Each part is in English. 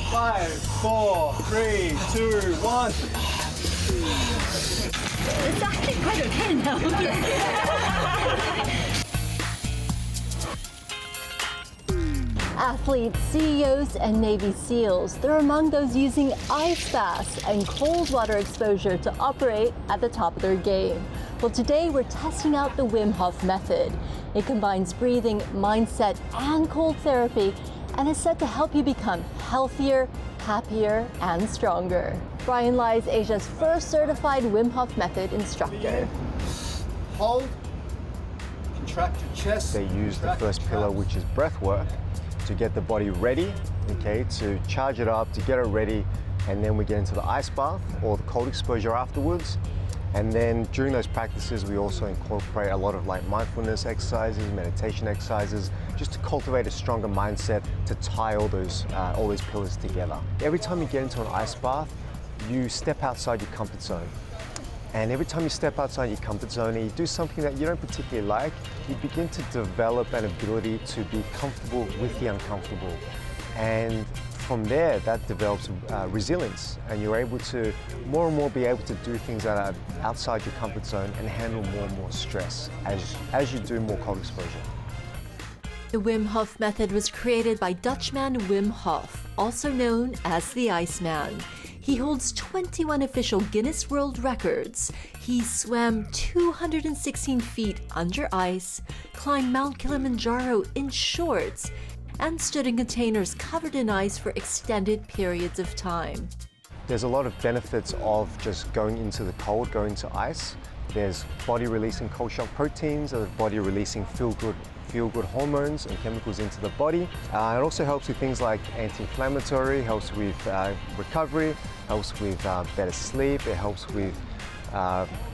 5, 4, 3, 2, 1. It's actually quite okay now. Athletes, CEOs, and Navy SEALs, they're among those using ice baths and cold water exposure to operate at the top of their game. Well, today we're testing out the Wim Hof Method. It combines breathing, mindset, and cold therapy, and is said to help you become healthier, happier, and stronger. Brian Lai is Asia's first certified Wim Hof Method instructor. Hold, contract your chest. They use the first pillar, which is breathwork, to get the body ready, okay, to charge it up, to get it ready, and then we get into the ice bath or the cold exposure afterwards. And then during those practices, we also incorporate a lot of like mindfulness exercises, meditation exercises, just to cultivate a stronger mindset to tie all those pillars together. Every time you get into an ice bath, you step outside your comfort zone. And every time you step outside your comfort zone and you do something that you don't particularly like, you begin to develop an ability to be comfortable with the uncomfortable. And from there, that develops resilience, and you're able to more and more be able to do things that are outside your comfort zone and handle more and more stress as you do more cold exposure. The Wim Hof Method was created by Dutchman Wim Hof, also known as the Iceman. He holds 21 official Guinness World Records. He swam 216 feet under ice, climbed Mount Kilimanjaro in shorts, and stood in containers covered in ice for extended periods of time. There's a lot of benefits of just going into the cold, going to ice. There's body releasing cold shock proteins, there's body releasing feel-good hormones and chemicals into the body. It also helps with things like anti-inflammatory, helps with recovery, helps with better sleep, it helps with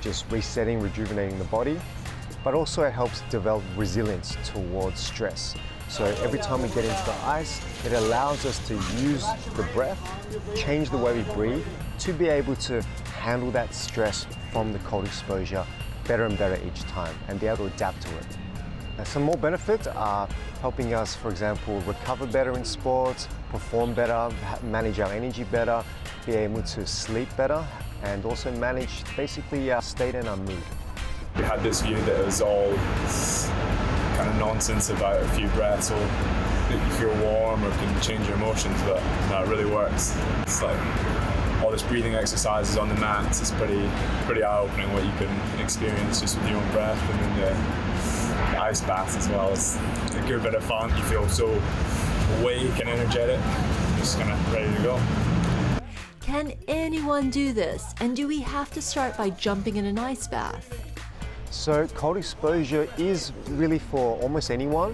just resetting, rejuvenating the body, but also it helps develop resilience towards stress. So every time we get into the ice, it allows us to use the breath, change the way we breathe, to be able to handle that stress from the cold exposure better and better each time and be able to adapt to it. And some more benefits are helping us, for example, recover better in sports, perform better, manage our energy better, be able to sleep better, and also manage basically our state and our mood. We had this view that it was all kind of nonsense about a few breaths or that you feel warm or can change your emotions, but no, it really works. It's like all this breathing exercises on the mats is pretty eye-opening what you can experience just with your own breath, and then the ice bath as well. It's a good bit of fun. You feel so awake and energetic, just kind of ready to go. Can anyone do this? And do we have to start by jumping in an ice bath? So cold exposure is really for almost anyone,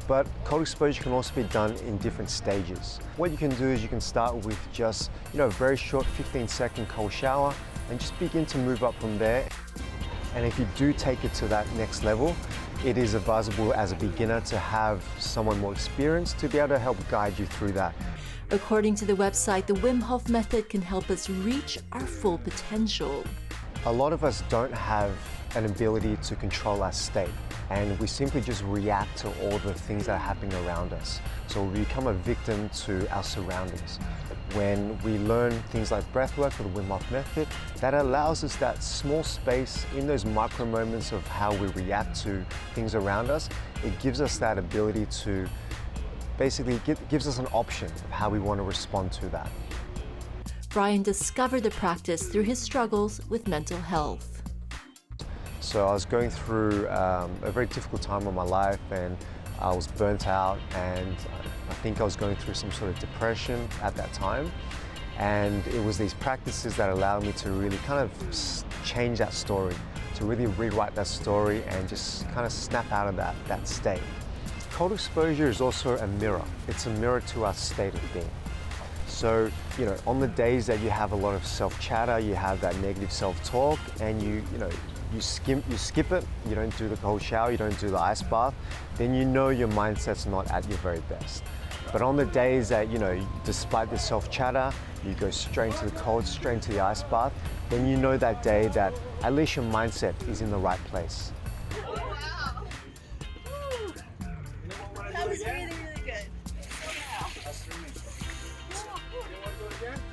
but cold exposure can also be done in different stages. What you can do is you can start with just a very short 15-second cold shower and just begin to move up from there. And if you do take it to that next level, it is advisable as a beginner to have someone more experienced to be able to help guide you through that. According to the website, the Wim Hof Method can help us reach our full potential. A lot of us don't have an ability to control our state, and we simply just react to all the things that are happening around us. So we become a victim to our surroundings. When we learn things like breathwork or the Wim Hof Method, that allows us that small space in those micro moments of how we react to things around us. It gives us that ability to basically gives us an option of how we want to respond to that. Brian discovered the practice through his struggles with mental health. So I was going through a very difficult time of my life, and I was burnt out, and I think I was going through some sort of depression at that time. And it was these practices that allowed me to really kind of change that story, to really rewrite that story and just kind of snap out of that state. Cold exposure is also a mirror. It's a mirror to our state of being. So, on the days that you have a lot of self-chatter, you have that negative self-talk, and you skip it, you don't do the cold shower, you don't do the ice bath, then your mindset's not at your very best. But on the days that, despite the self-chatter, you go straight into the cold, straight into the ice bath, then that day that at least your mindset is in the right place. Wow. That was really, really good. again.